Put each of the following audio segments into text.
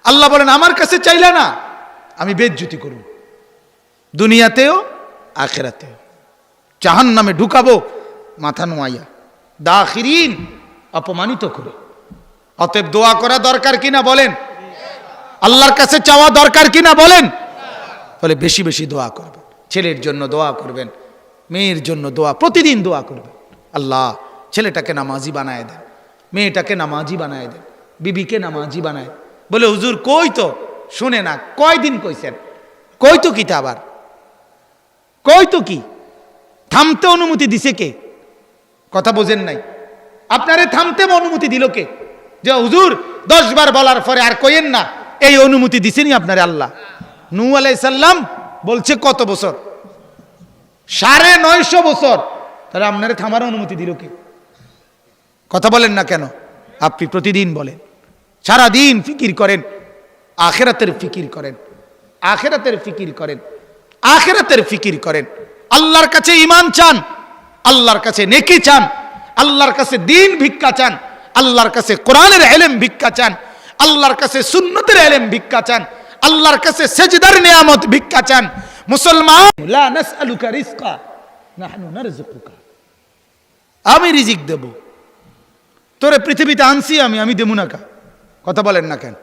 আল্লাহ বলেন আমার কাছে চাইলে না আমি বেজ্জতি করব, দুনিয়াতেও আখিরাতেও। জাহান্নামে ঢুকাবো মাথা নোয়াইয়া, দাখিরিন, অপমানিত করে। অতএব দোয়া করা দরকার কিনা বলেন? আল্লাহর কাছে চাওয়া দরকার কিনা বলেন? বলে বেশি বেশি দোয়া করবেন, ছেলের জন্য দোয়া করবেন, মেয়ের জন্য দোয়া, প্রতিদিন দোয়া করবেন। আল্লাহ ছেলেটাকে নামাজি বানায় দেন, মেয়েটাকে নামাজি বানায় দেন, বিবিকে নামাজি বানায়। বলে হুজুর কই তো, শুনে না, কয়দিন কইছেন, কই তো কি, আবার কই তো কি? থামতে অনুমতি দিছে কে? কথা বোঝেন নাই? আপনারে থামতে অনুমতি দিল কে? যে হুজুর 10 বার বলার পরে আর কইেন না, এই অনুমতি দিছেনি আপনারে আল্লাহ। নূহ আলাইহিস সালাম বলছে কত বছর? 950 বছর। তাহলে আপনারে থামার অনুমতি দিল কে? কথা বলেন না কেন? আপনি প্রতিদিন বলেন, সারা দিন ফিকির করেন, আখিরাতের ফিকির করেন, আখিরাতের ফিকির করেন, আখিরাতের ফিকির করেন। আল্লাহর কাছে ঈমান চান, আল্লাহর কাছে নেকি চান, আল্লাহর কাছে দ্বীন ভিক্ষা চান, আল্লাহর কাছে কোরআনের ইলম ভিক্ষা চান, আল্লাহর কাছে সুন্নতের ইলম ভিক্ষা চান, আল্লাহর কাছে সেজদার নিয়ামত ভিক্ষা চান। মুসলমান, লা নাসআলুকা রিজকা নাহনু নারযুকুকা, আমি রিজিক দেব তোরে, পৃথিবীতে আনছি আমি দেবো না কা? কথা বলেন না কেন?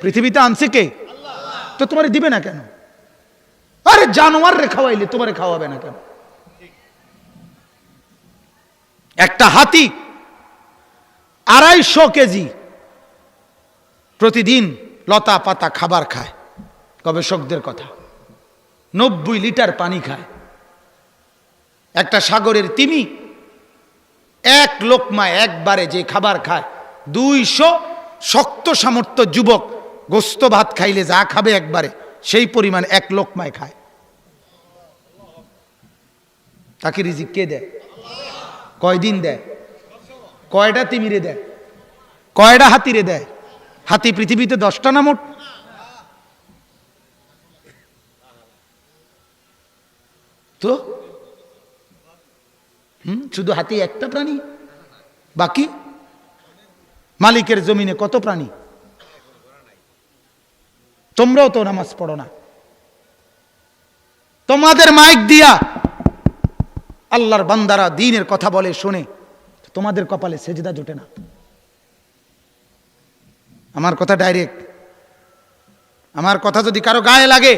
পৃথিবীতে আনছে কে? তো তোমারে দিবে না কেন? আরে জানোয়ার রে খাওয়াইলে তোমারে খাওয়াবে না কেন? একটা হাতি 250 কেজি প্রতিদিন লতা পাতা খাবার খায়, গবেষকদের কথা। 90 লিটার পানি খায়। একটা সাগরের তিমি 1 লোকমায় একবারে যে খাবার খায়, 200 শক্ত সামর্থ্য যুবক গোস্ত ভাত খাইলে যা খাবে একবারে, সেই পরিমাণ 1 লোকমায় খায়। তাকে রিজিক কে দেয়? কয়দিন দেয়? কয়টা তিমিরে দেয়? কয়টা হাতিরে দেয়? হাতি পৃথিবীতে 10টা না মোট? তো শুধু হাতি একটা প্রাণী, বাকি মালিকের জমিনে কত প্রাণী? তোমরাও তো নামাজ পড়ো না, তোমাদের মাইক দিয়া আল্লাহর বান্দারা দ্বীনের কথা বলে শোনে, তোমাদের কপালে সেজদা জোটে না। আমার কথা ডাইরেক্ট, আমার কথা যদি কারো গায়ে লাগে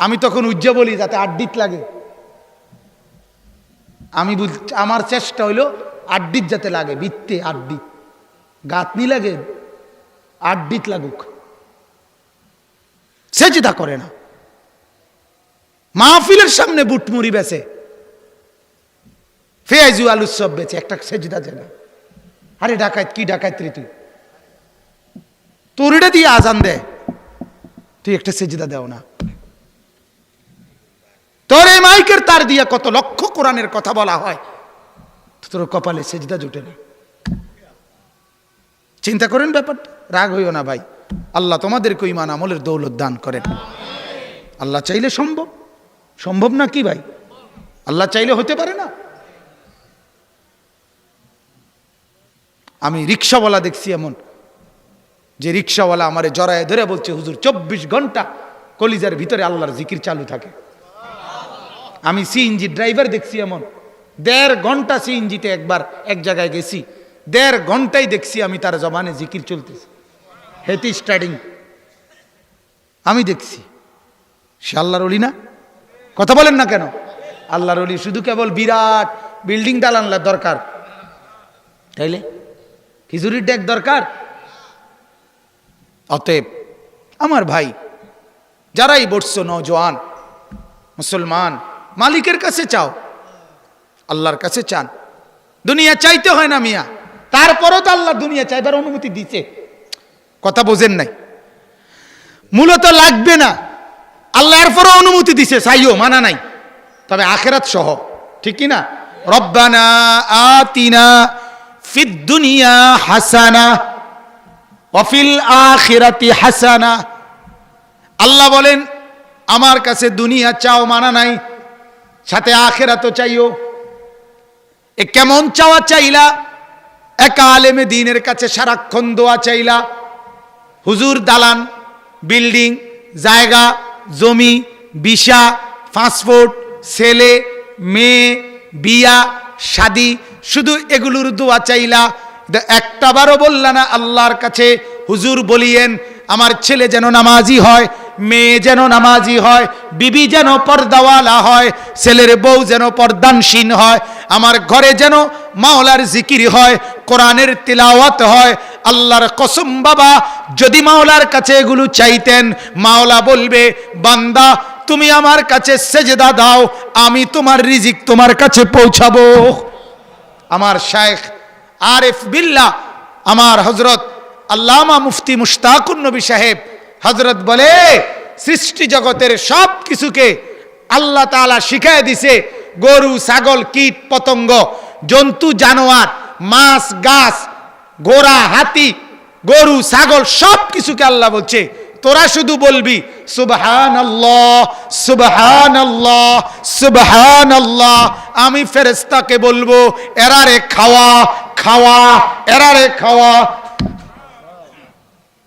আমি তখন উজ্জ্ব বলি যাতে আড্ডিত লাগে। আমি আমার চেষ্টা হইল আড্ডিত যাতে লাগে, বৃত্তে আড্ডিত, গাতনি লাগে, আড্ডিত লাগুক। সেজদা করে না, মাহফিলের সামনে বুটমুড়ি বেচে, পেঁয়াজু আলুর সব বেচে, একটা সেজদা দেয় না। আরে ডাকাত কি ডাকাত রে তুই, তোরটা দিয়ে আজান দেয়, তুই একটা সেজদা দেও না। তোর এই মাইকের তার দিয়া কত লক্ষ কোরআনের কথা বলা হয়, তোর কপালে সেজদা জুটে না। চিন্তা করেন ব্যাপারটা, রাগ হইও না ভাই। আল্লাহ তোমাদেরকে ঈমান আমলের দৌলত দান করেন। আল্লাহ চাইলে সম্ভব, সম্ভব না কি ভাই? আল্লাহ চাইলে হতে পারে না? আমি রিক্সাওয়ালা দেখছি এমন, যে রিক্সাওয়ালা আমারে জড়ায় ধরে বলছে হুজুর 24 ঘন্টা কলিজার ভিতরে আল্লাহর জিকির চালু থাকে। আমি সিএনজি ড্রাইভার দেখছি এমন, 1.5 ঘন্টা সিএনজিতে একবার এক জায়গায় গেছি, 1.5 ঘন্টাই দেখছি আমি তার জবানে জিকির চলতেছে, হেতি স্টার্টিং আমি দেখছি। সে আল্লাহর ওলি না? কথা বলেন না কেন? আল্লাহর ওলি শুধু কেবল বিরাট বিল্ডিং দালানলার দরকার, তাইলে খিচুড়ির ডেক দরকার? অতএব আমার ভাই যারাই বসছো, নওজোয়ান মুসলমান, মালিকের কাছে চাও, আল্লাহর কাছে চান। দুনিয়া চাইতে হয় না মিয়া, তারপরও তো আল্লাহ দুনিয়া চাইবার অনুমতি দিচ্ছে। কথা বোঝেন নাই? মূলত লাগবে না, আল্লাহ এরপরও অনুমতি দিছে, চাইও মানা নাই, তবে আখিরাত সহ, ঠিক কি না? রব্বানা আতিনা ফিদ দুনিয়া হাসানা ওয়া ফিল আখিরাতি হাসানা। আল্লাহ বলেন আমার কাছে দুনিয়া চাও, মানা নাই, সাথে আখিরাতও চাইও। এ কেমন চাওয়া চাইলা? এক আলেমে দ্বীনের কাছে সারাক্ষণ দোয়া চাইলা, হুজুর দালান বিল্ডিং, জায়গা জমি, ভিসা, পাসপোর্ট, ছেলে মেয়ে, বিয়া শাদি, শুধু এগুলোর দোয়া চাইলা, একটাবারও বললা না আল্লাহর কাছে হুজুর বলিয়েন আমার ছেলে যেন নামাজি হয়, মেয়ে যেন নামাজি হয়, বিবি যেন পর্দাওয়ালা হয়, ছেলের বউ যেন পর্দানশীন হয়, আমার ঘরে যেন মাওলার জিকির হয়, কোরআনের তিলাওয়াত হয়। আল্লাহর কসম বাবা, যদি মাওলার কাছে এগুলো চাইতেন, মাওলা বলবে বান্দা তুমি আমার কাছে সেজদা দাও, আমি তোমার রিজিক তোমার কাছে পৌঁছাবো। আমার শায়েখ আরিফ বিল্লাহ, আমার হযরত আল্লামা মুফতি মুশতাকুন নবী সাহেব হযরত বলে, সৃষ্টি জগতের সব কিছুকে আল্লাহ তাআলা শিখায় দিছে। গরু, ছাগল, কীট পতঙ্গ, জন্তু জানোয়ার, মাছ, গাছ, ঘোড়া, হাতি, গরু, ছাগল সব কিছুকে আল্লাহ বলছে তোরা শুধু বলবি সুবহানাল্লাহ সুবহানাল্লাহ সুবহানাল্লাহ। আমি ফেরেশতাকে বলবো এরারে খাওয়া খাওয়া, এরারে খাওয়া।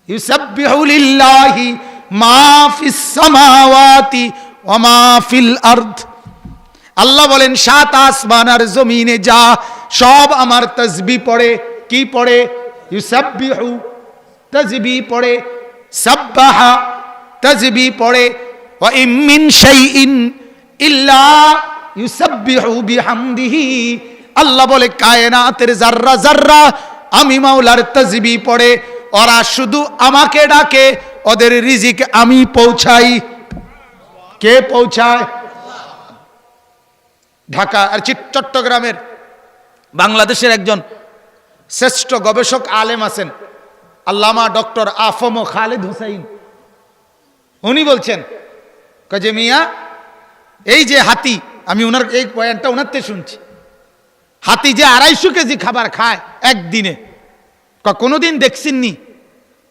ইউসাব্বিহু লিল্লাহি মা ফিস সামাওয়াতি ওয়া মা ফিল আরদ। আল্লাহ বলেন সাত আসমান আর জমিনে যা সব আমার তাসবিহ পড়ে। কি পড়ে? ইউসাব্বিহু তাসবিহ পড়ে, সাব্বাহা তাসবিহ পড়ে, ওয়া ইম মিন শাইইন ইল্লা ইউসাব্বিহু বিহামদিহি। আল্লাহ বলে কায়নাতের জাররা জাররা আমি মাওলার তাসবিহ পড়ে, ওরা শুধু আমাকে ডাকে, ওদের রিজিক আমি পৌঁছাই। কে পৌঁছায়? ঢাকা আর চট্টগ্রামের বাংলাদেশের একজন শ্রেষ্ঠ গবেষক আলেম আছেন আল্লামা ডক্টর আফম খালেদ হুসাইন। উনি বলছেন যে মিয়া এই যে হাতি, আমি ওনার এই পয়েন্টটা ওনার থেকে শুনছি, হাতি যে 250 কেজি খাবার খায় একদিনে, কোনোদিন দেখছেননি?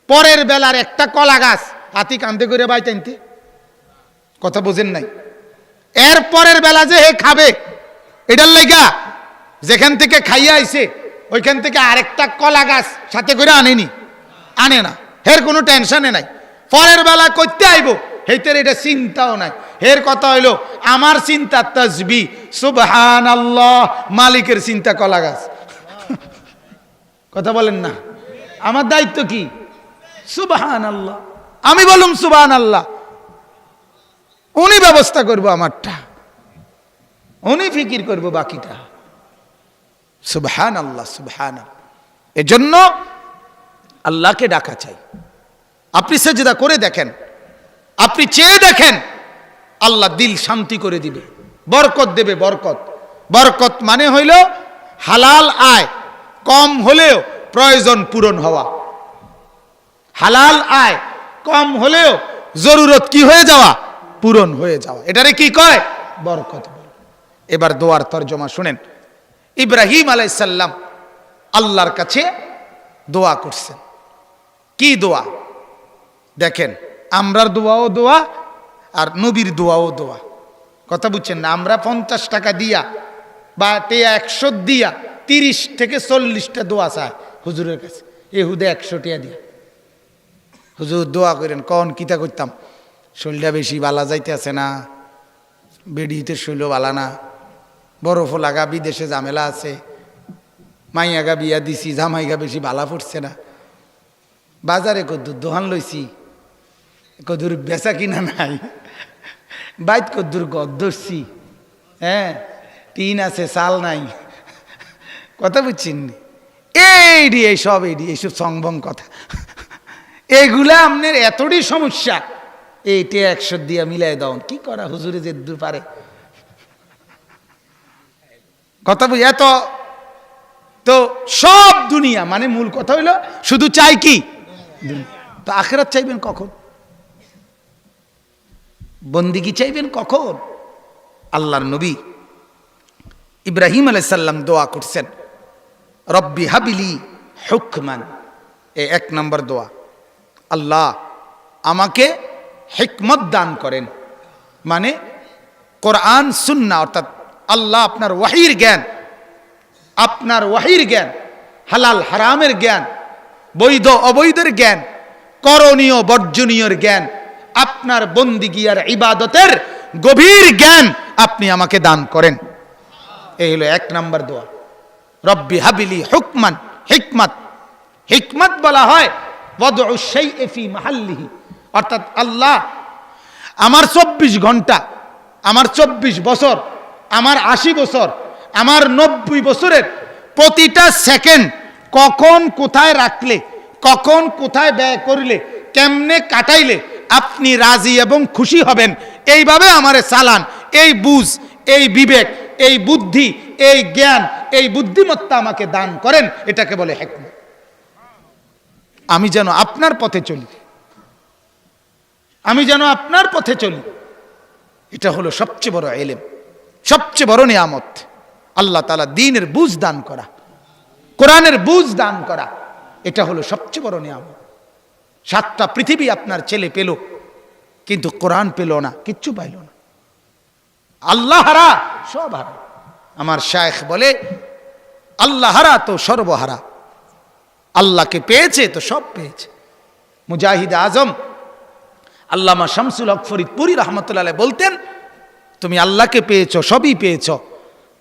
পরের বেলার একটা কলা গাছ হাতি কান্দে করে বাই টানতে, কথা বোঝেন নাই? এর পরের বেলা যে হে খাবে, এটার লাইগা যেখান থেকে খাইয়া আইছে ওইখান থেকে আরেকটা কলা গাছ সাথে করে আনেনি, আনে না, হের কোনো টেনশনে নাই। পরের বেলা করতে আইব হেইতের এটা চিন্তাও নাই। হের কথা হইলো আমার চিন্তা তাসবিহ সুবহানাল্লাহ, মালিকের চিন্তা কলা গাছ। কথা বলেন না? আমার দায়িত্ব কি? সুবহানাল্লাহ, আমি বলুম সুবহানাল্লাহ, উনি ব্যবস্থা করবো আমারটা, উনি ফিকির করবো বাকিটা। সুবহানাল্লাহ সুবহানাল্লাহ। এজন্য আল্লাহকে ডাকা চাই। আপনি সেজদা করে দেখেন, আপনি চেয়ে দেখেন, আল্লাহ দিল শান্তি করে দিবে, বরকত দেবে। বরকত, বরকত মানে হইল হালাল আয়, কম হলেও প্রয়োজন পূরণ হওয়া। হালাল আয় কম হলেও জরুরত কি হয়ে যাওয়া? পূরণ হয়ে যাওয়া। এটারে কি কয়? বরকত বলে। এবার দোয়ার তরজমা শুনেন। ইব্রাহিম আলাইহিস সালাম আল্লাহর কাছে দোয়া করছেন। কি দোয়া? দেখেন, আমরার দোয়াও দোয়া আর নবীর দোয়াও দোয়া। কথা বুঝছেন না? আমরা 50 টাকা দিয়া বা 100 দিয়া 30 থেকে 40টা দোয়া চায় হুজুরের কাছে। এহুদে 100 টাকা দিয়া হুজুর দোয়া করেন। কন কিতা করতাম? শরীরটা বেশি বালা যাইতে আছে না, বেডিতে শৈল বালা না, বরফ লাগা, বিদেশে ঝামেলা আছে, মাইয়াগা বিয়া দিছি, জামাইগা বেশি বালা পড়ছে না, বাজারে কদ্দুর দোহান লইছি, কদ্দুর বেচা কিনা নাই, বাইত কদ্দুর গদ ধরছি, হ্যাঁ টিন আছে চাল নাই। কথা বুঝছেন? এইসব সংবং কথা, এইগুলা আপনার এতটাই সমস্যা। এইটা 100 দিয়া মিলাই দাও, কি করা হুজুরে যে দূর পারে। কথা বুঝি? এত তো সব দুনিয়া, মানে মূল কথা হইল শুধু চাই কি? তো আখিরাত চাইবেন কখন? বন্দিগি চাইবেন কখন? আল্লাহর নবী ইব্রাহিম আলাইহিস সালাম দোয়া করছেন, রব্বি হাবিলি হুকমান। এই 1 নম্বর দোয়া, আল্লাহ আমাকে হিকমত দান করেন। মানে কোরআন সুন্নাহ, অর্থাৎ আল্লাহ আপনার ওয়াহির জ্ঞান, আপনার ওয়াহির জ্ঞান, হালাল হারামের জ্ঞান, বৈধ অবৈধের জ্ঞান, করণীয় বর্জনীয়র জ্ঞান, আপনার বন্দিগি আর ইবাদতের গভীর জ্ঞান আপনি আমাকে দান করেন। এই হলো 1 নম্বর দোয়া। রব্বি হাবিলি হুকমান, হিকমত। হিকমত বলা হয় ওয়াদউ শাইই ফি মাহাল্লিহি, অর্থাৎ আল্লাহ আমার 24 ঘন্টা, আমার 24 বছর, আমার 80 বছর, আমার 90 বছরের প্রতিটা সেকেন্ড কখন কোথায় রাখলে, কখন কোথায় ব্যয় করলে, কেমনে কাটাইলে আপনি রাজি এবং খুশি হবেন, এইভাবে আমারে চালান। এই বুঝ, এই বিবেক, এই বুদ্ধি, এই জ্ঞান, এই বুদ্ধিমত্তা আমাকে দান করেন। এটাকে বলে হিকমত। আমি যেন আপনার পথে চলি, আমি যেন আপনার পথে চলি। এটা হলো সবচেয়ে বড় ইলম, সবচেয়ে বড় নিয়ামত। আল্লাহ তাআলা দ্বীনের বুঝ দান করা, কোরআনের বুঝ দান করা, এটা হলো সবচেয়ে বড় নিয়ামত। 7টা পৃথিবী আপনার ছেলে পেল, কিন্তু কোরআন পেল না, কিচ্ছু পাইল না। আল্লাহ হারা, সব হারা। আমার শায়েখ বলে আল্লাহ হারা তো সর্বহারা, আল্লাহকে পেয়েছে তো সব পেয়েছে। মুজাহিদ আজম আল্লামা শামসুল হক ফরিদপুরি রহমতুল্লাহ আলাইহি বলতেন, তুমি আল্লাহকে পেয়েছো, সবই পেয়েছো,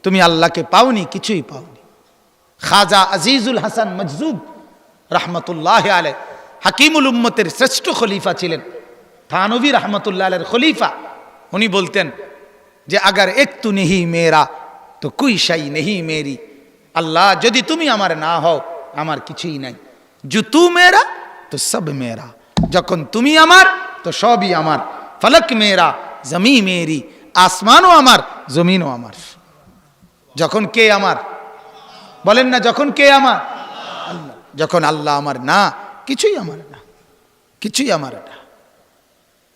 তুমি আল্লাহকে পাওনি, কিছুই পাওনি। খাজা আজিজুল হাসান মজজুব রহমতুল্লাহ আলাইহি হাকিমুল উম্মতের শ্রেষ্ঠ খলিফা ছিলেন, থানভী রহমতুল্লাহ আলাইহির খলিফা। উনি বলতেন যে আগার এক তু নেহি মেরা তো কুই শাই নেহি মেরি। আল্লাহ যদি তুমি আমার না হও, আমার কিছুই নাই। জো তু মেরা তো সব মেরা, যখন তুমি আমার তো সবই আমার। ফলক মেরা জমি মেরি, আসমানও আমার, জমিনও আমার। যখন কে আমার, বলেন না, যখন কে আমার? আল্লাহ। যখন আল্লাহ আমার না, কিছুই আমার না, কিছুই আমার না।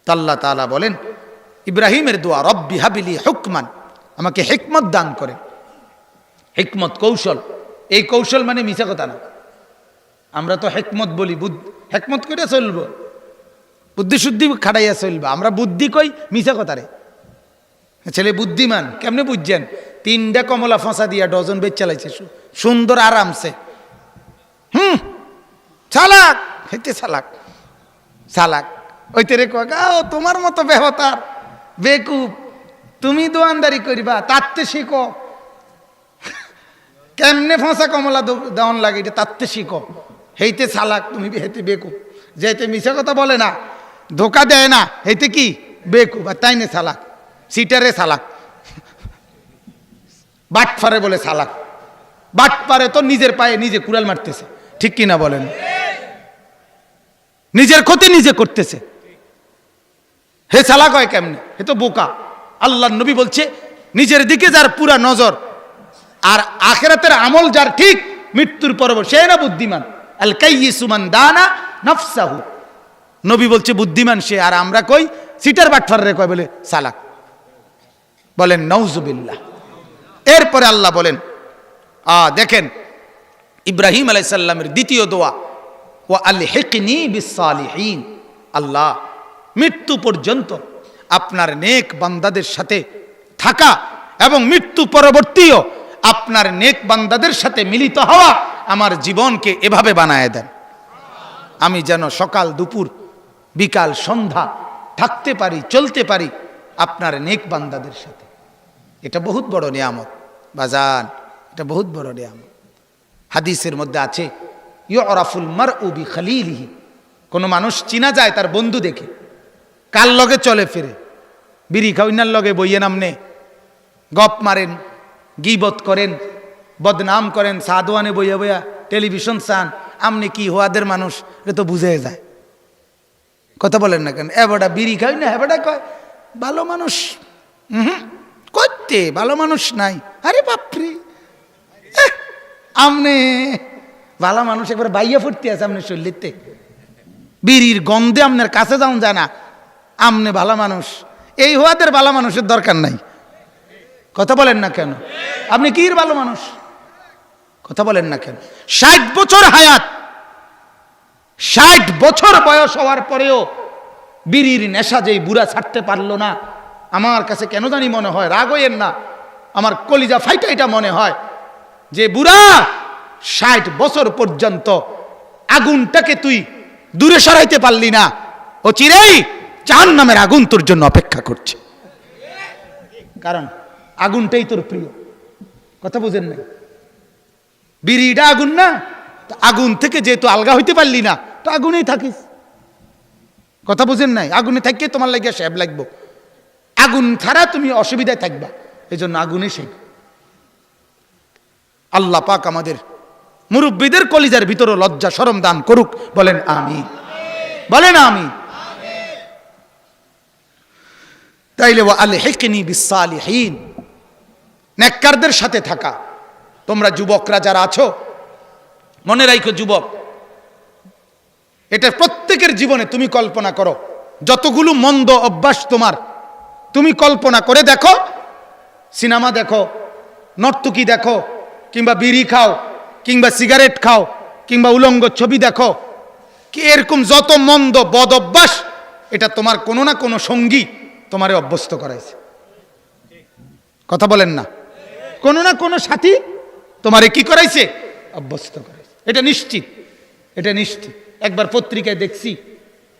আল্লাহ তাআলা বলেন ইব্রাহিমের দোয়া, রব্বি হাবিলি হুকমান, আমাকে হিকমত দান করেন। হিকমত কৌশল, এই কৌশল মানে মিছা কথা না। আমরা তো হিকমত বলি, হিকমত করে চলবো, বুদ্ধি শুদ্ধি খাটাইয়া চলবো। আমরা বুদ্ধি কই, মিছা কথা রে। ছেলে বুদ্ধিমান কেমনে বুঝছেন? 3টা কমলা ফাঁসা দিয়া ডজন বেচ চালাইছে, সুন্দর আরামসে। চালাক, হেতে চালাক, চালাক ওইতে রে ও তোমার মতো বেহতার বেকুব, তুমি দোয়ানদারি করিবা, তাতে শিখো কেমনে ফাঁসা কমলা দেওয়ান লাগে, এটা তাতে শিখো। হেইতে চালাক, তুমি হেতে বেকুব। যেতে মিছা কথা বলে না, ধোকা দেয় না, হেতে কি বেকুব। আর তাই নে চালাক, সিটারে চালাক, বাটফারে বলে চালাক। বাটপারে তো নিজের পায়ে নিজে কুড়াল মারতেছে, ঠিক কিনা বলেন? নিজের ক্ষতি নিজে করতেছে। হে চালাক হয় কেমনে? হে তো বোকা। আল্লাহর নবী বলছে নিজের দিকে যার পুরা নজর আর আখিরাতের আমল যার ঠিক, মৃত্যুর পর সে না বুদ্ধিমান। আল কাইয়িসু মান দানা নাফসাহু, নবী বলছে বুদ্ধিমান সে। আর আমরা কই সিটার বাটফারে কয় বলে চালাক। বলেন নাউজুবিল্লাহ। এরপরে আল্লাহ বলেন, দেখেন ইব্রাহিম আলাইহিস সালামের দ্বিতীয় দোয়া, ওয়া আলহিকনি বিসসালিহিন। আল্লাহ মৃত্যু পর্যন্ত আপনার নেক বান্দাদের সাথে থাকা এবং মৃত্যু পরবর্তীও আপনার নেক বান্দাদের সাথে মিলিত হওয়া আমার জীবনকে এভাবে বানায় দেন, আমি যেন সকাল দুপুর বিকাল সন্ধ্যা থাকতে পারি, চলতে পারি আপনার নেক বান্দাদের সাথে। এটা বহুত বড় নিয়ামত বাজান, এটা বহুত বড় নিয়ামত। হাদিসের মধ্যে আছে ইউরাফুল মারউ বিখালিলিহি, কোন মানুষ চিনা যায় তার বন্ধু দেখে। কার লগে চলে ফিরে, বিড়ি খাওয়ার লগে বইয়ে নামনে গপ মারেন, গীবত করেন, বদনাম করেন, সাদওয়ানে বইয়া বইয়া টেলিভিশন চান, আমনি কি হওয়াদের মানুষ, এটা তো বুঝে যায়। কথা বলেন না কেন? এবারটা বিড়ি খাই না, এবারটা কয় ভালো মানুষ। করতে ভালো মানুষ নাই। আরে বাপরে, আমনে ভালো মানুষ একবার বাইয়া ফুটতে আছে আপনার শরীরতে, বিড়ির গন্ধে আপনার কাছে যাওয়া যায় না, আমনে ভালো মানুষ। এই হওয়াদের ভালো মানুষের দরকার নাই। কথা বলেন না কেন? আপনি কি ভালো মানুষ? কথা বলেন না কেন? 60 বছর হায়াত, 60 বছর বয়স হওয়ার পরেও বিড়ির নেশা যেই বুড়া ছাড়তে পারলো না, আমার কাছে কেন জানি মনে হয়, রাগ হইয়েন না, আমার কলিজা ফাইটা এটা মনে হয় যে বুড়া 60 বছর পর্যন্ত আগুনটাকে তুই দূরে সরাইতে পারলি না, ও চিরেই জাহান্নামের আগুন তোর জন্য অপেক্ষা করছে। কারণ আগুনটাই তোর প্রিয়। কথা বুঝেন না? বিড়িটা আগুন না? আগুন থেকে যেহেতু আলগা হইতে পারলি না, তো আগুনেই থাকিস। কথা বুঝেন নাই? আগুনে থাকিয়ে তোমার লাগিয়া স্যাব লাগবো, আগুন ছাড়া তুমি অসুবিধায় থাকবা, এই জন্য আগুনে সেই। আল্লাহ পাক আমাদের মুরব্বীদের কলিজার ভিতরে লজ্জা শরম দান করুক, বলেন আমিন, বলেন আমিন। তাইলে ওয়া আলহিকনি বিসসালিহিন, নেককারদের সাথে থাকা। তোমরা যুবকরা যারা আছো, মনে রাখো যুবক, এটা প্রত্যেকের জীবনে তুমি কল্পনা করো, যতগুলো মন্দ অভ্যাস তোমার, তুমি কল্পনা করে দেখো, সিনেমা দেখো, নর্তকী দেখো, কিংবা বিড়ি খাও, কিংবা সিগারেট খাও, কিংবা উলঙ্গ ছবি দেখো, কি এরকম যত মন্দ বদ অভ্যাস, এটা তোমার কোনো না কোনো সঙ্গী তোমারে অভ্যস্ত করাইছে। কথা বলেন না? কোনো না কোনো সাথী তোমারে কি করাইছে? অভ্যস্ত করাইছে। এটা নিশ্চিত, এটা নিশ্চিত। একবার পত্রিকায় দেখছি,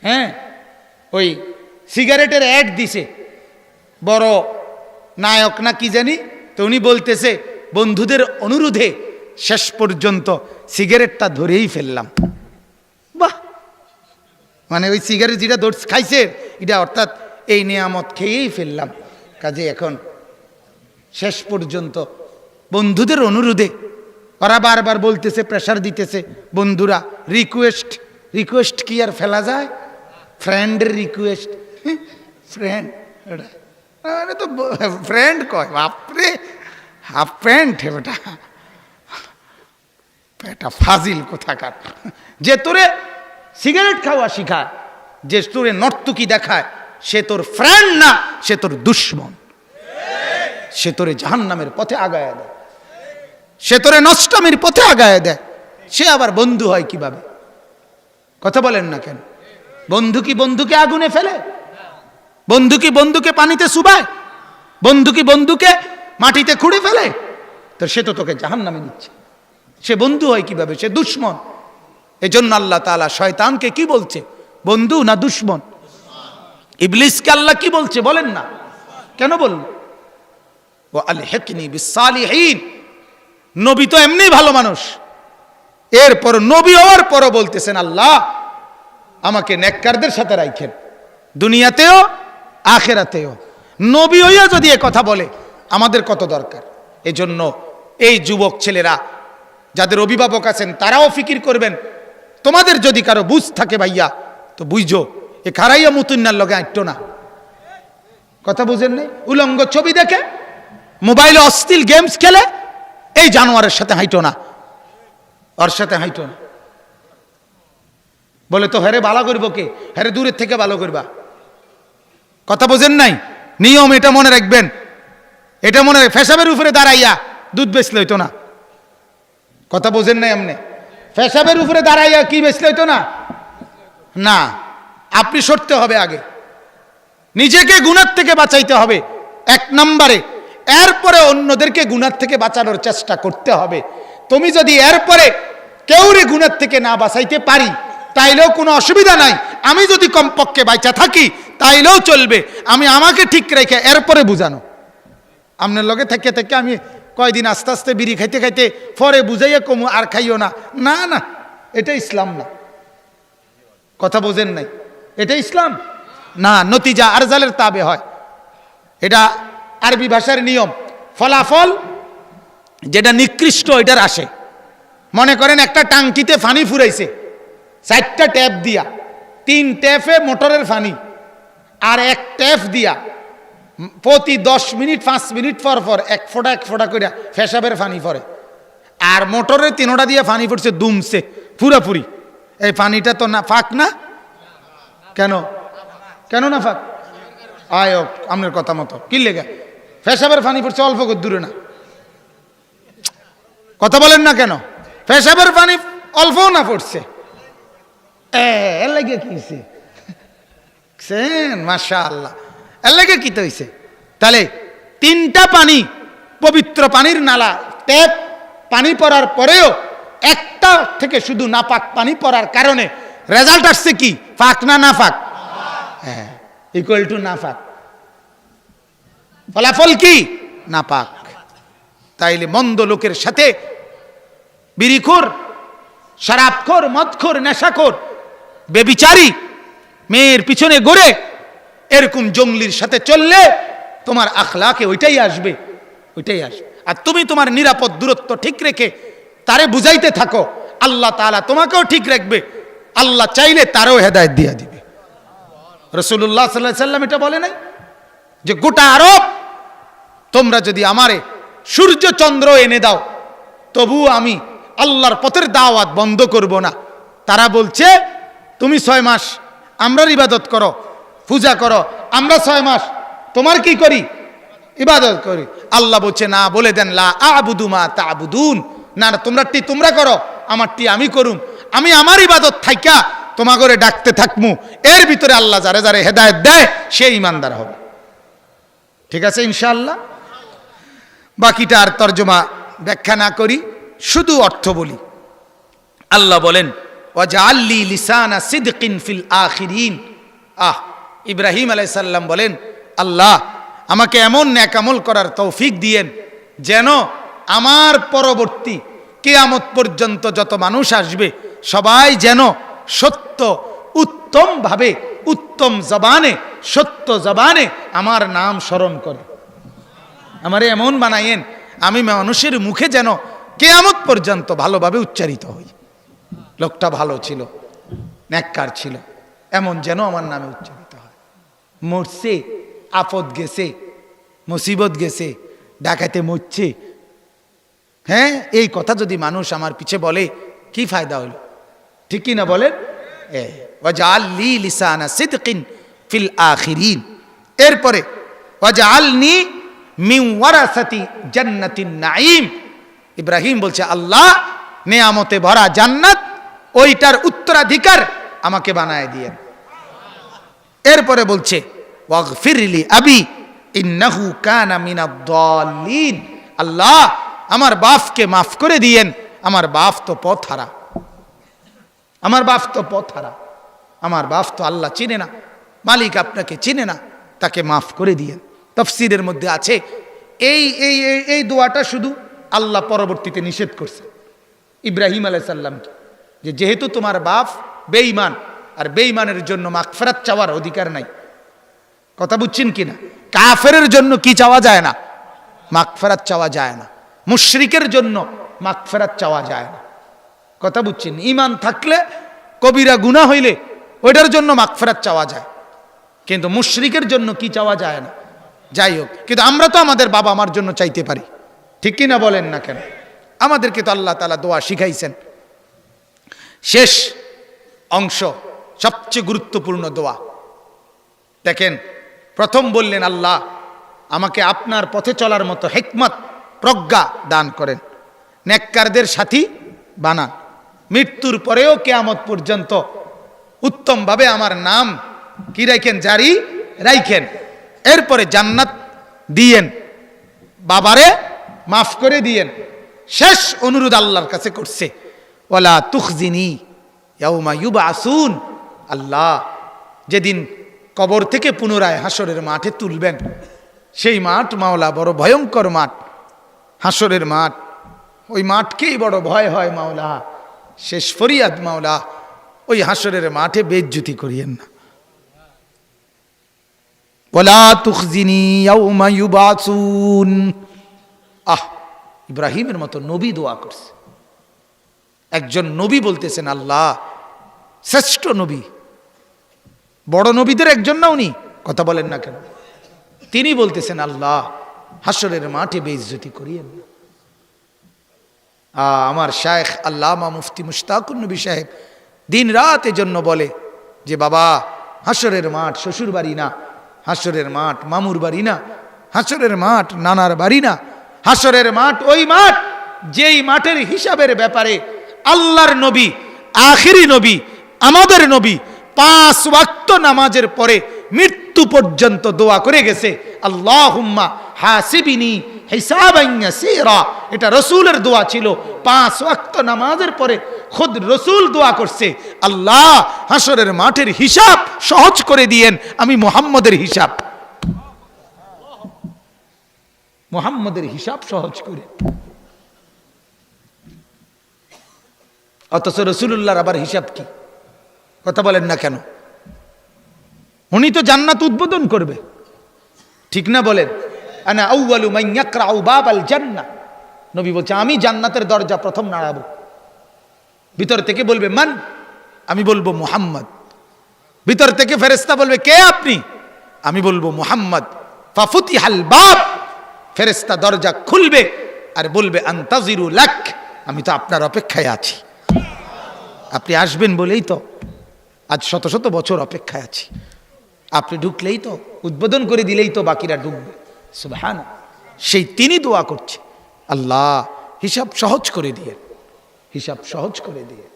হ্যাঁ, ওই সিগারেটের অ্যাড দিছে, বড় নায়ক না কি জানি, তো উনি বলতেছে বন্ধুদের অনুরোধে শেষ পর্যন্ত সিগারেটটা ধরেই ফেললাম। বাহ, মানে ওই সিগারেট যেটা খাইছে এটা, অর্থাৎ এই নিয়ামত খেয়েই ফেললাম, কাজে এখন শেষ পর্যন্ত বন্ধুদের অনুরোধে ওরা বারবার বলতেছে, প্রেশার দিতেছে বন্ধুরা, রিকোয়েস্ট কি আর ফেলা যায়? ফ্রেন্ডের রিকোয়েস্ট, ফ্রেন্ড, এটা তো ফ্রেন্ড কয়, বাপরে, হাফ প্যান্ট বেটা, এটা ফাজিল কোথাকার। যে তোরে সিগারেট খাওয়া শিখায়, যে তোরে নর্তকী দেখায়, সে তোর ফ্রেন্ড না, সে তোর দুশ্মন। সে তোরে জাহান্নামের পথে আগায় দেয়, সে তোরে নষ্টামির পথে আগায় দেয়। সে আবার বন্ধু হয় কিভাবে? কথা বলেন না কেন? বন্ধু কি বন্ধুকে আগুনে ফেলে? বন্ধু কি বন্ধুকে পানিতে চুবায়? বন্ধু কি বন্ধুকে মাটিতে খুঁড়ে ফেলে? তো সে তো তোকে জাহান্নামে নিচ্ছে। সে বন্ধু হয় কিভাবে? সে দুশ্মন। এজন্য আল্লাহ তাআলা শয়তানকে কি বলছে? বন্ধু না দুশ্মন? ইবলিসকে আল্লাহ কি বলছে বলেন না? কেন বলল? ওয়া আলহিকনি বিসসালিহিন। নবী তো এমনি ভালো মানুষ, এরপর নবী হওয়ার পরও বলতেছেন, আল্লাহ আমাকে নেককারদের সাথে রাখেন, দুনিয়াতেও আখিরাতেও। নবী হইয়া যদি এ কথা বলে, আমাদের কত দরকার। এজন্য এই যুবক ছেলেরা যাদের অভিভাবক আছেন, তারাও ফিকির করবেন। তোমাদের যদি কারো বুঝ থাকে ভাইয়া, তো বুঝো এ খারাইয়া মুতুন্নার লগে আঁটতো না। কথা বুঝেন নাই? উলঙ্গ ছবি দেখে, মোবাইলে অশ্লীল গেমস খেলে, এই জানোয়ারের সাথে হাইটো না, ওর সাথে হাইটো না। বলে তো হেরে ভালো করবো কে? হেরে দূরের থেকে ভালো করবা। কথা বোঝেন নাই? নিয়ম এটা মনে রাখবেন, এটা মনে রাখ। ফেসাবের উপরে দাঁড়াইয়া দুধ বেচলে হইতো না। কথা বোঝেন নাই? আমনে ফেসাবের উপরে দাঁড়াইয়া কি বেচলে হইতো না? না, আপনি সরতে হবে আগে, নিজেকে গুনার থেকে বাঁচাইতে হবে এক নম্বরে, এরপরে অন্যদেরকে গুনার থেকে বাঁচানোর চেষ্টা করতে হবে। তুমি যদি এরপরে কেউরে গুনার থেকে না বাঁচাইতে পারি, তাইলেও কোনো অসুবিধা নাই। আমি যদি কমপক্ষে বাঁচা থাকি তাইলেও চলবে। আমি আমাকে ঠিক রেখে এরপরে বুঝানো। আপনার লগে থেকে থেকে আমি কয়দিন আস্তে আস্তে বিড়ি খাইতে খাইতে পরে বুঝাইয়া কমু আর খাইও না, না না, এটা ইসলাম না। কথা বোঝেন নাই? এটা ইসলাম না। নতিজা আরজালের তাবে হয়, এটা আরবি ভাষার নিয়ম। ফলাফল যেটা নিকৃষ্ট এটার আসে। মনে করেন একটা টাঙ্কিতে পানি ফুরাইছে 4টা ট্যাপ দিয়া, 3 ট্যাপে মোটরের পানি, আর 1 ট্যাপ দিয়া প্রতি 10 মিনিট 5 মিনিট পর পর এক ফোঁটা করে ফেসাবের পানি পড়ে। আর মোটরের 3টা দিয়ে পানি পড়ছে দুমছে পুরাপুরি। এই পানিটা তো না ফাঁক না? কেন কেন না ফাঁক? আয় আপনার কথা মতো কি লেগে ফেসাবের পানি পড়ছে অল্প দূরে না। কথা বলেন না কেন? ফেসাবের পানি অল্পও না পড়ছে, এর লাগে কি হয়েছে? মাশাআল্লাহ, এর লাগে কি তো হয়েছে? তাহলে 3টা পানি, পবিত্র পানির নালা, ট্যাপ পানি পড়ার পরেও একটা থেকে শুধু নাপাক পানি পড়ার কারণে রেজাল্ট আসছে কি? ফাক না নাফাক? হ্যাঁ, ইকুয়াল টু নাফাক। ফলাফল কি? নাপাক। তাইলে মন্দ লোকের সাথে বিড়িখোর, শরাবখোর, মদখোর, নেশাখোর, বেবিচারী, মেয়ের পিছনে ঘুরে এরকম জঙ্গলির সাথে চললে তোমার আখলাকে ওইটাই আসবে, ওইটাই আসবে। আর তুমি তোমার নিরাপদ দূরত্ব ঠিক রেখে তারে বুঝাইতে থাকো, আল্লাহ তাআলা তোমাকেও ঠিক রাখবে। আল্লাহ চাইলে তারও হেদায়েত দিয়ে দিবে। রাসূলুল্লাহ সাল্লাল্লাহু আলাইহি সাল্লাম এটা বলে নাই যে গোটা আরব তোমরা যদি আমারে সূর্য চন্দ্র এনে দাও তবু আমি আল্লাহর পথের দাওয়াত বন্ধ করব না। তারা বলছে তুমি 6 মাস আমরার ইবাদত করো, পূজা করো, আমরা 6 মাস তোমার কি করি? ইবাদত করি। আল্লাহ বলছে না, বলে দেন লা আ'বুদু মা তা'বুদুন, না না তোমরাটি তোমরা করো, আমারটি আমি করুম। আমি আমার ইবাদত থাইকা তোমাগরে ডাকতে থাকমু। এর ভিতরে আল্লাহ যারে যারে হেদায়েত দেয় সে ঈমানদার হবে। ঠিক আছে ইনশাআল্লাহ। বাকিটা আর তরজমা ব্যাখ্যা না করি, শুধু অর্থ বলি। আল্লাহ বলেন ওয়াজআললি লিসানা সিদকিন ফিল আখিরিন। ইব্রাহিম আলাইহিস সালাম বলেন আল্লাহ আমাকে এমন নেক আমল করার তৌফিক দিয়েন যেন আমার পরবর্তী কিয়ামত পর্যন্ত যত মানুষ আসবে সবাই যেন সত্য উত্তম ভাবে, উত্তম জবানে, সত্য জবানে আমার নাম স্মরণ করে। আমারে এমন বানাইয়েন আমি মানুষের মুখে যেন কিয়ামত পর্যন্ত ভালোভাবে উচ্চারিত হই। লোকটা ভালো ছিল, নেককার ছিল, এমন যেন আমার নামে উচ্চারিত হয়। মরছে, আপদ গেছে, মুসিবত গেছে, ডাকাতে মরছে, হ্যাঁ, এই কথা যদি মানুষ আমার পিছে বলে কি ফায়দা হলো? ঠিক কি না বলেন? ওয়াজআললি লিসানা সিদকিন ফিল আখিরিন। এরপরে ওয়াজআলনি মিন ওয়ারাসাতি জান্নাতিন নাঈম। ইব্রাহিম বলছে আল্লাহ নেয়ামতে ভরা জান্নাত ওইটার উত্তরাধিকার আমাকে বানায় দিয়েন। এরপরে বলছে ওয়াগফিরলি আবি ইন্নাহু কানা মিনাদ দাল্লিন। আল্লাহ আমার বাপকে মাফ করে দিয়েন, আমার বাপ তো পথহারা, আমার বাপ তো পথহারা, আমার বাপ তো আল্লাহ চিনে না, মালিক আপনাকে চিনে না, তাকে মাফ করে দিয়েন। তাফসীরের মধ্যে আছে এই এই এই দোয়াটা শুধু আল্লাহ পরবর্তীতে নিষেধ করছে ইব্রাহিম আলাইহিস সালামকে, যে যেহেতু তোমার বাপ বেঈমান, আর বেঈমানের জন্য মাগফিরাত চাওয়ার অধিকার নাই। কথা বুঝছেন কিনা? কাফেরের জন্য কি চাওয়া যায় না? মাগফিরাত চাওয়া যায় না। মুশরিকের জন্য মাগফিরাত চাওয়া যায় না। কথা বুঝছেন? ঈমান থাকলে কবিরা গুনাহ হইলে ওইটার জন্য মাগফিরাত চাওয়া যায়, কিন্তু মুশরিকের জন্য কি চাওয়া যায় না। যাই হোক, কিন্তু আমরা তো আমাদের বাবা মার জন্য চাইতে পারি, ঠিক কি না বলেন না কেন? আমাদেরকে তো আল্লাহ তাআলা দোয়া শিখাইছেন। শেষ অংশ সবচেয়ে গুরুত্বপূর্ণ দোয়া। দেখেন, প্রথম বললেন আল্লাহ আমাকে আপনার পথে চলার মতো হিকমত, প্রজ্ঞা দান করেন, নেককারদের সাথী বানান, মৃত্যুর পরেও কিয়ামত পর্যন্ত উত্তমভাবে আমার নাম কি রাখেন? জারি রাখেন। এরপরে জান্নাত দিয়েন, বাবারে মাফ করে দিয়েন। শেষ অনুরোধ আল্লাহর কাছে করছে ওয়ালা তুখজিনি ইয়াউমা ইউবআসুন। আল্লাহ যেদিন কবর থেকে পুনরায় হাসরের মাঠে তুলবেন, সেই মাঠ মাওলা বড় ভয়ঙ্কর মাঠ, হাসরের মাঠ। ওই মাঠকেই বড় ভয় হয় মাওলা। শেষ ফরিয়াদ মাওলা, ওই হাসরের মাঠে বেইজ্জতি করিয়েন না। ওয়ালা তুখজিনি ইয়াউমা ইউবআসুন। ইব্রাহিমের মতো নবী দোয়া করছে। একজন নবী বলতেছেন আল্লাহ, শ্রেষ্ঠ নবী, বড় নবীদের একজন না উনি? কথা বলেন না কেন? তিনি বলতেছেন আল্লাহ হাসরের মাঠে বেইজ্জতি করিয়েন না। আমার শায়েখ আল্লামা মুফতি মুশতাকুর নবী সাহেব দিন রাত এজন্য বলে যে বাবা, হাসরের মাঠ শ্বশুর বাড়ি না, হাসরের মাঠ মামুর বাড়ি না, হাসরের মাঠ নানার বাড়ি না, হাসরের মাঠ ওই মাঠ যেই মাঠের হিসাবের ব্যাপারে আল্লাহর নবী, আখিরি নবী, আমাদের নবী 5 ওয়াক্ত নামাজের পরে মৃত্যু পর্যন্ত দোয়া করে গেছে, আল্লাহুম্মা হাসিবিনি হিসাবান ইয়াসীরা। এটা রাসূলের দোয়া ছিল 5 ওয়াক্ত নামাজের পরে খুদ রসুল দোয়া করছে, আল্লাহ হাসরের মাঠের হিসাব সহজ করে দিয়েন, আমি মুহাম্মদের হিসাব, মুহাম্মদের হিসাব সহজ করে। অথচ রসুলুল্লাহর আবার হিসাব কি? কথা বলেন না কেন? উনি তো জান্নাত উদ্বোধন করবে, ঠিক না বলেন? আনা আউয়ালু মান ইয়াকরাউ বাবাল জান্নাহ, নবী বলছে আমি জান্নাতের দরজা প্রথম নাড়াবো। ভিতর থেকে বলবে মান, আমি বলবো মুহাম্মদ। ভিতর থেকে ফেরেশতা বলবে কে আপনি? আমি বলবো মুহাম্মদ। ফাফুতিহাল বাব, ফেরেশতা দরজা খুলবে আর বলবে আনতাজিরু লাক, আমি তো আপনার অপেক্ষায় আছি, আপনি আসবেন বলেই তো আজ শত শত বছর অপেক্ষায় আছি, আপনি ঢুকলেই তো, উদ্বোধন করে দিলেই তো বাকিরা ঢুকবে। সুবহানাল্লাহ। সেই তিনি দোয়া করছে, আল্লাহ হিসাব সহজ করে দিয়ে, হিসাব সহজ করে দিয়ে।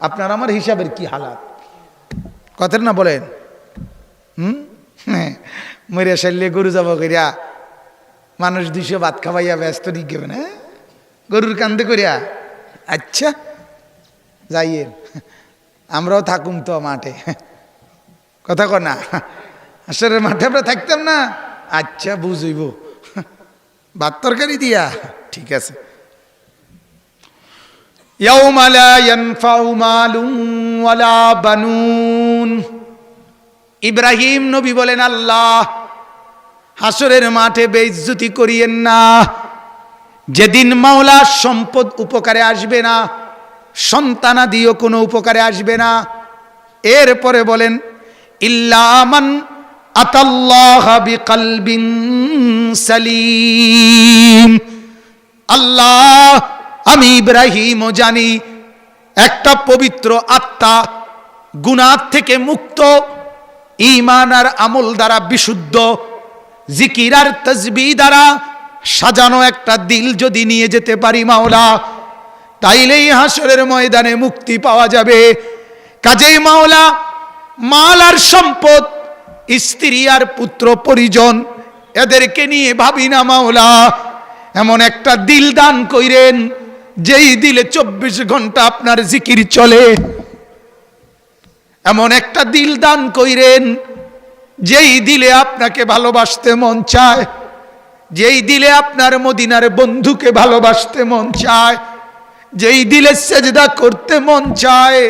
আপনার আমার হিসাবের কি হালাত, কথা না বলেন? মরিয়া সাইলে গরু যাব করিয়া মানুষ 200 ভাত খাওয়াইয়া ব্যস্ত নিয়ে না, গরুর কান্দে করিয়া। আচ্ছা যাইয়ে আমরাও থাকুম তো মাঠে, কথা কর না, আসলে মাঠে আমরা থাকতাম না। আচ্ছা বুঝইব, ভাত তরকারি দিয়া, ঠিক আছে। ইয়াউমা লা ইয়ানফাউ মালুন ওয়ালা বানুন। ইব্রাহিম নবী বলেন, আল্লাহ হাসরের মাঠে বেইজ্জতি করিয়েন না, যেদিন মাওলা সম্পদ উপকারে আসবে না, সন্তানাদিও কোনো উপকারে আসবে না। এরপরে বলেন ইল্লা মান আতাল্লাহ বিকলবিন সালিম। আল্লাহ আমি ইব্রাহিমও জানি একটা পবিত্র আত্মা, গুনাহ থেকে মুক্ত, ঈমান আর আমল দ্বারা বিশুদ্ধ, জিকির আর তাসবিহ দ্বারা সাজানো একটা দিল যদি নিয়ে যেতে পারি মাওলা, তাইলেই হাসরের ময়দানে মুক্তি পাওয়া যাবে। কাজেই মাওলা মাল আর সম্পদ, স্ত্রী আর পুত্র পরিজন, এদেরকে নিয়ে ভাবি না মাওলা, এমন একটা দিল দান কইরেন যেই দিলে 24 ঘন্টা আপনার জিকির চলে, এমন একটা দিল দান কইরেন যেই দিলে আপনাকে ভালোবাসতে মন চায়, যেই দিলে আপনার মদিনার বন্ধুকে ভালোবাসতে মন চায়, যেই দিলে সেজদা করতে মন চায়,